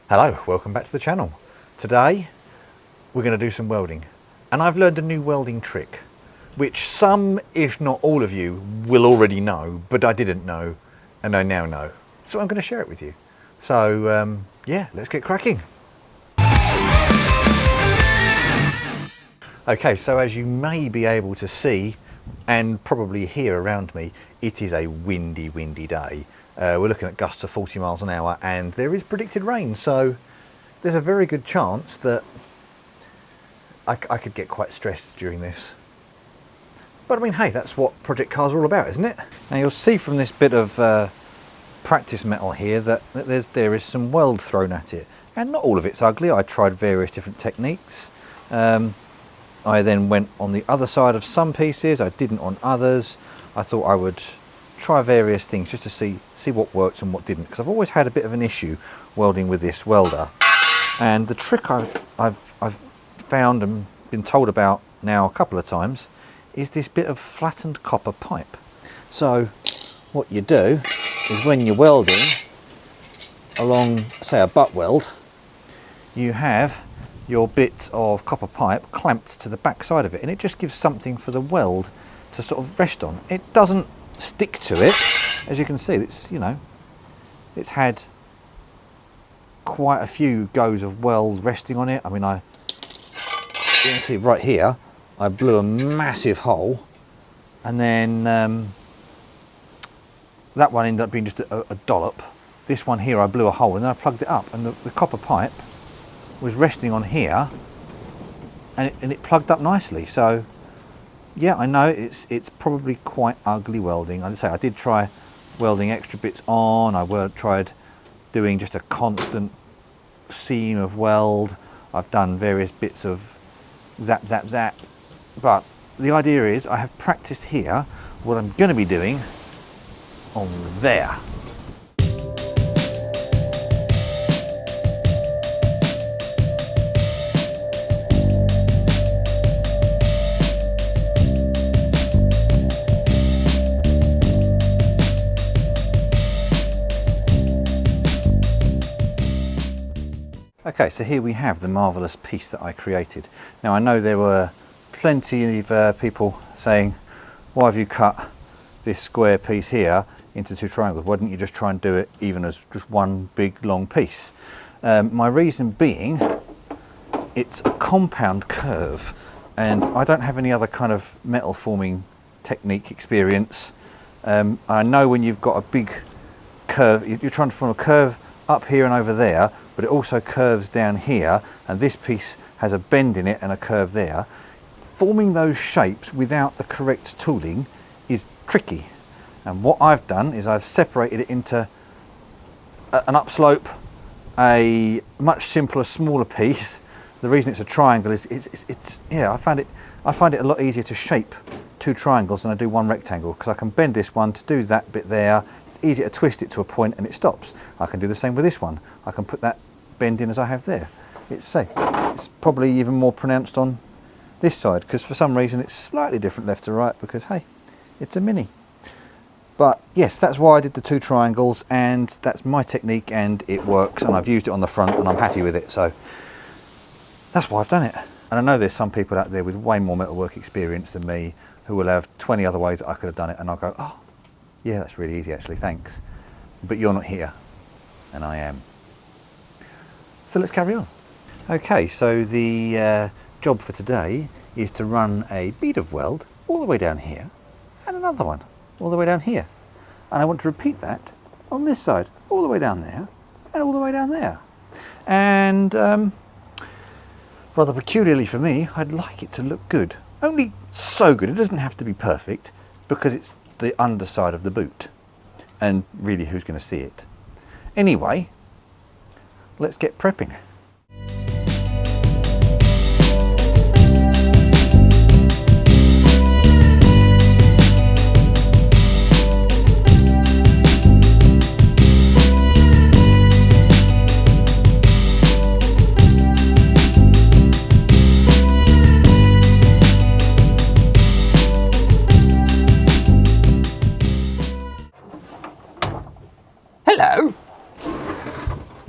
Hello, welcome back to the channel. Today we're going to do some welding, and I've learned a new welding trick which some, if not all of you, will already know, but I didn't know and I now know, so I'm going to share it with you. So yeah, let's get cracking. Okay, so as you may be able to see and probably hear around me, it is a windy day. We're looking at gusts of 40 miles an hour and there is predicted rain, so there's a very good chance that I could get quite stressed during this. But I mean, hey, that's what project cars are all about, isn't it? Now you'll see from this bit of practice metal here that there is some weld thrown at it, and not all of it's ugly. I tried various different techniques. I then went on the other side of some pieces, I didn't on others. I thought I would try various things just to see what worked and what didn't, because I've always had a bit of an issue welding with this welder. And the trick I've found and been told about now a couple of times is this bit of flattened copper pipe. So what you do is when you're welding along, say, a butt weld, you have your bit of copper pipe clamped to the back side of it, and it just gives something for the weld to sort of rest on. It doesn't stick to it, as you can see. It's, you know, it's had quite a few goes of weld resting on it. I mean, you can see right here I blew a massive hole, and then that one ended up being just a dollop. This one here I blew a hole and then I plugged it up, and the copper pipe was resting on here, and it plugged up nicely. So yeah, I know it's probably quite ugly welding. I'd say I did try welding extra bits on. I tried doing just a constant seam of weld. I've done various bits of zap, zap, zap. But the idea is I have practiced here what I'm going to be doing on there. Okay, so here we have the marvellous piece that I created. Now I know there were plenty of people saying, why have you cut this square piece here into two triangles? Why didn't you just try and do it even as just one big long piece? My reason being, it's a compound curve, and I don't have any other kind of metal forming technique experience. I know when you've got a big curve, you're trying to form a curve up here and over there, but it also curves down here, and this piece has a bend in it and a curve there. Forming those shapes without the correct tooling is tricky, and what I've done is I've separated it into an upslope, a much simpler, smaller piece. The reason it's a triangle is yeah, I find it a lot easier to shape two triangles than I do one rectangle, because I can bend this one to do that bit there. It's easier to twist it to a point and it stops. I can do the same with this one. I can put that bend in as I have there. It's probably even more pronounced on this side, because for some reason it's slightly different left to right, because hey, it's a Mini. But yes, that's why I did the two triangles, and that's my technique, and it works, and I've used it on the front and I'm happy with it, so that's why I've done it. And I know there's some people out there with way more metalwork experience than me who will have 20 other ways that I could have done it, and I'll go, oh yeah, that's really easy actually, thanks. But you're not here, and I am. So let's carry on. Okay, so the job for today is to run a bead of weld all the way down here, and another one all the way down here. And I want to repeat that on this side, all the way down there, and all the way down there. And rather peculiarly for me, I'd like it to look good. Only so good, it doesn't have to be perfect, because it's the underside of the boot. And really, who's going to see it? Anyway, let's get prepping.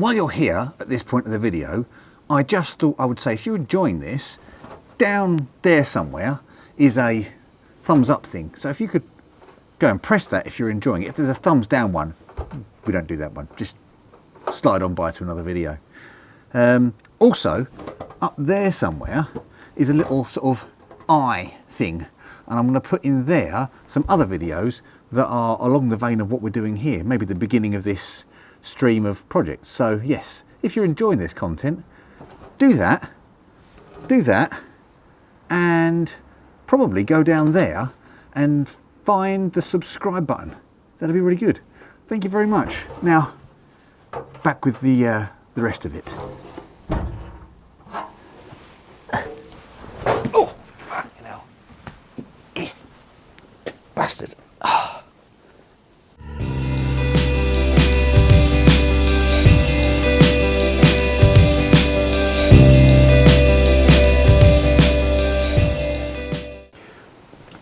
while you're here at this point of the video, I just thought I would say, if you're enjoying this, down there somewhere is a thumbs up thing. So if you could go and press that if you're enjoying it. If there's a thumbs down one, we don't do that one. Just slide on by to another video. Also, up there somewhere is a little sort of eye thing. And I'm going to put in there some other videos that are along the vein of what we're doing here. Maybe the beginning of this stream of projects. So yes, if you're enjoying this content, do that, and probably go down there and find the subscribe button. That'll be really good. Thank you very much. Now, back with the rest of it. Oh, you know, bastard.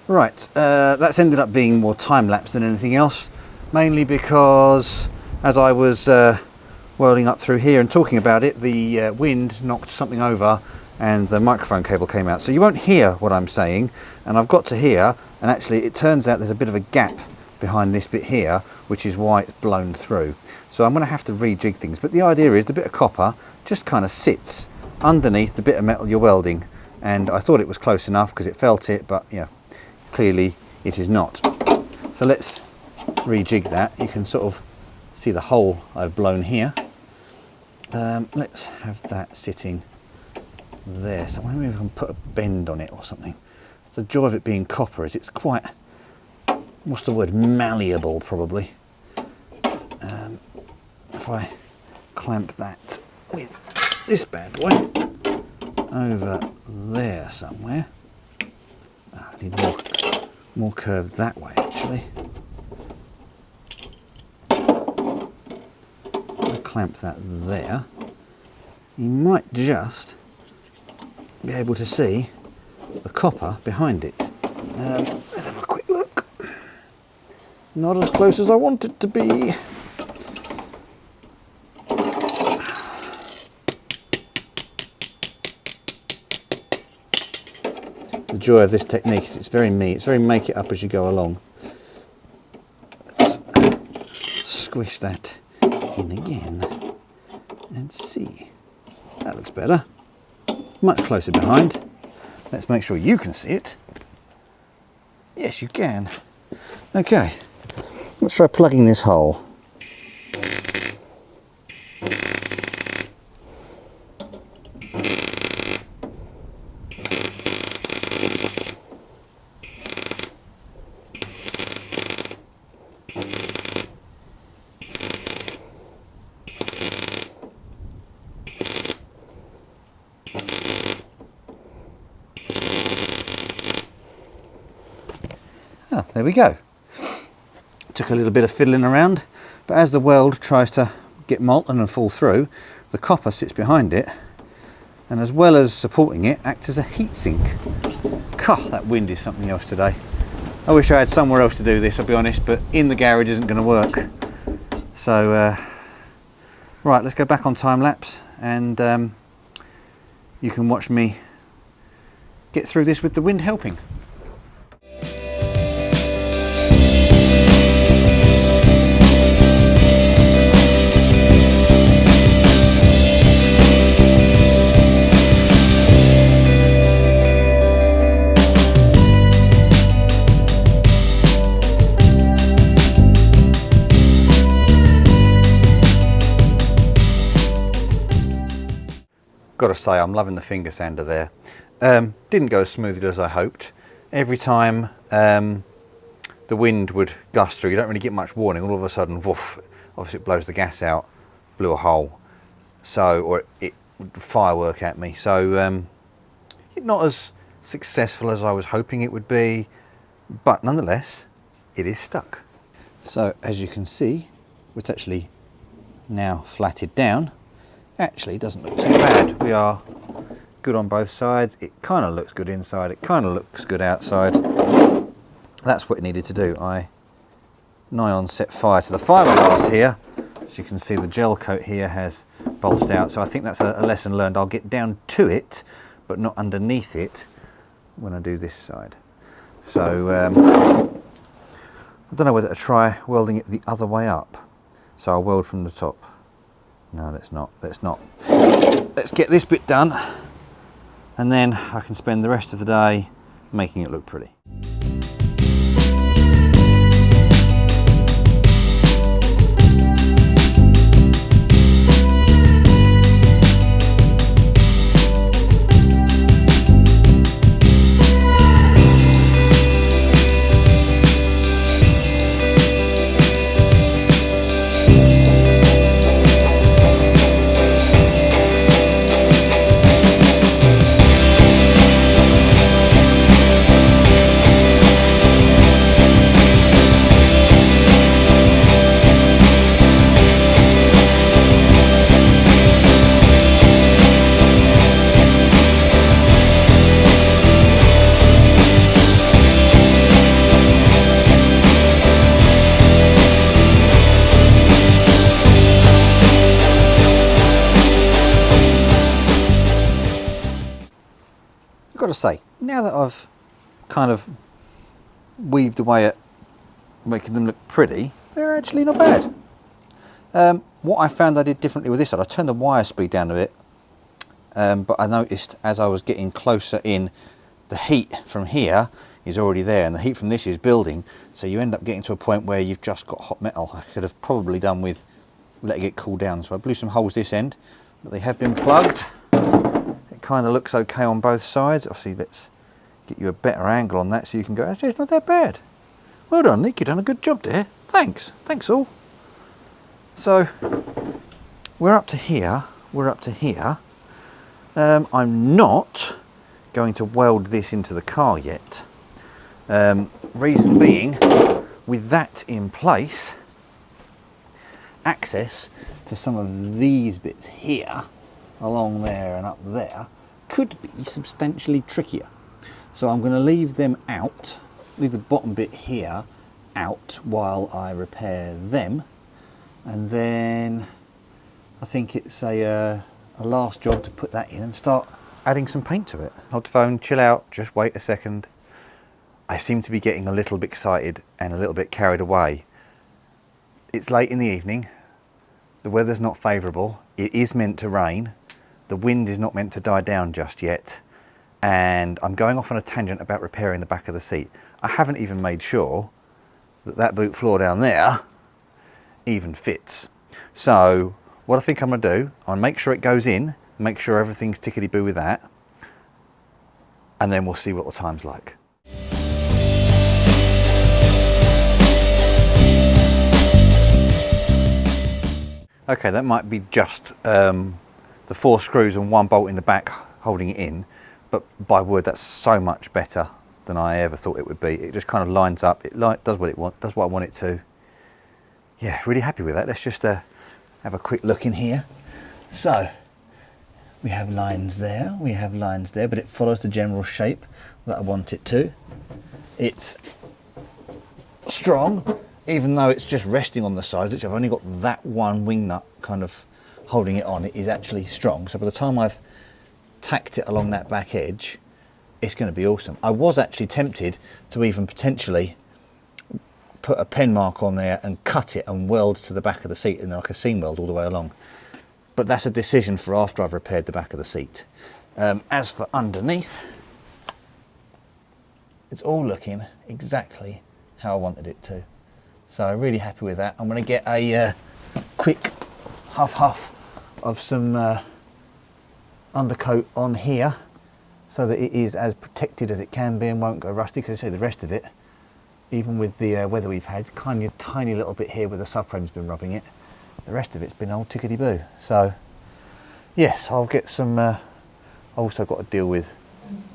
Right, that's ended up being more time-lapse than anything else, mainly because as I was welding up through here and talking about it, the wind knocked something over and the microphone cable came out. So you won't hear what I'm saying, and I've got to here, and actually it turns out there's a bit of a gap behind this bit here, which is why it's blown through. So I'm going to have to rejig things, but the idea is the bit of copper just kind of sits underneath the bit of metal you're welding, and I thought it was close enough because it felt it, but yeah, clearly it is not. So let's rejig that. You can sort of see the hole I've blown here. Let's have that sitting there. So maybe we can put a bend on it or something. The joy of it being copper is it's quite, what's the word, malleable probably. If I clamp that with this bad boy over there somewhere. I need more curved that way actually. I'll clamp that there. You might just be able to see the copper behind it. Let's have a quick look. Not as close as I want it to be. The joy of this technique is it's very me, it's very make it up as you go along. Let's squish that in again and see. That looks better. Much closer behind. Let's make sure you can see it. Yes, you can. Okay, let's try plugging this hole. Oh, there we go. Took a little bit of fiddling around, but as the weld tries to get molten and fall through, the copper sits behind it, and as well as supporting it, acts as a heat sink. God, that wind is something else today. I wish I had somewhere else to do this, I'll be honest, but in the garage isn't going to work. So, right, let's go back on time lapse, and you can watch me get through this with the wind helping. Got to say, I'm loving the finger sander there. Didn't go as smoothly as I hoped. Every time the wind would gust through, you don't really get much warning. All of a sudden, woof, obviously it blows the gas out, blew a hole. So, or it would firework at me. So, not as successful as I was hoping it would be, but nonetheless, it is stuck. So, as you can see, it's actually now flatted down. Actually, it doesn't look too bad. We are good on both sides. It kind of looks good inside. It kind of looks good outside. That's what it needed to do. I nigh on set fire to the fiberglass here. As you can see, the gel coat here has bolted out. So I think that's a lesson learned. I'll get down to it, but not underneath it when I do this side. So I don't know whether to try welding it the other way up. So I'll weld from the top. No, let's not. Let's get this bit done, and then I can spend the rest of the day making it look pretty. I've got to say, now that I've kind of weaved away at making them look pretty, they're actually not bad. What I found I did differently with this side, I turned the wire speed down a bit, but I noticed as I was getting closer in, the heat from here is already there and the heat from this is building, so you end up getting to a point where you've just got hot metal. I could have probably done with letting it cool down. So I blew some holes this end, but they have been plugged. Kind of looks okay on both sides. Obviously, let's get you a better angle on that so you can go, actually it's not that bad. Well done, Nick, you've done a good job there. Thanks all. So we're up to here, I'm not going to weld this into the car yet. Reason being, with that in place, access to some of these bits here, along there and up there, could be substantially trickier. So I'm going to leave them out, leave the bottom bit here out while I repair them, and then I think it's a last job to put that in and start adding some paint to it. Hold the phone, chill out, just wait a second. I seem to be getting a little bit excited and a little bit carried away. It's late in the evening, the weather's not favourable, it is meant to rain. The wind is not meant to die down just yet, and I'm going off on a tangent about repairing the back of the seat. I haven't even made sure that that boot floor down there even fits. So what I think I'm going to do, I'll make sure it goes in, make sure everything's tickety-boo with that, and then we'll see what the time's like. Okay, that might be just the 4 screws and 1 bolt in the back holding it in, but by word, that's so much better than I ever thought it would be. It just kind of lines up, it does what it wants, does what I want it to. Yeah, really happy with that. Let's just have a quick look in here. So we have lines there, but it follows the general shape that I want it to. It's strong, even though it's just resting on the sides, which I've only got that one wing nut kind of holding it on. It is actually strong. So by the time I've tacked it along that back edge, it's going to be awesome. I was actually tempted to even potentially put a pen mark on there and cut it and weld to the back of the seat, and like a seam weld all the way along. But that's a decision for after I've repaired the back of the seat. As for underneath, it's all looking exactly how I wanted it to. So I'm really happy with that. I'm going to get a quick huff of some undercoat on here so that it is as protected as it can be and won't go rusty, because I say the rest of it, even with the weather we've had, kind of tiny little bit here where the subframe's been rubbing it, the rest of it's been old tickety-boo. So yes, I'll get some, I've also got to deal with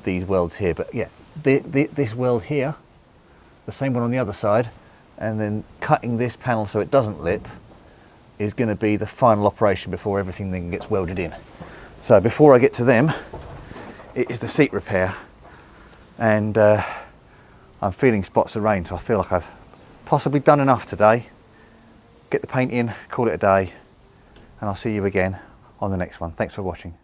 these welds here, but yeah, this weld here, the same one on the other side, and then cutting this panel so it doesn't lip is going to be the final operation before everything then gets welded in. So before I get to them, it is the seat repair, and I'm feeling spots of rain, so I feel like I've possibly done enough today. Get the paint in, call it a day, and I'll see you again on the next one. Thanks for watching.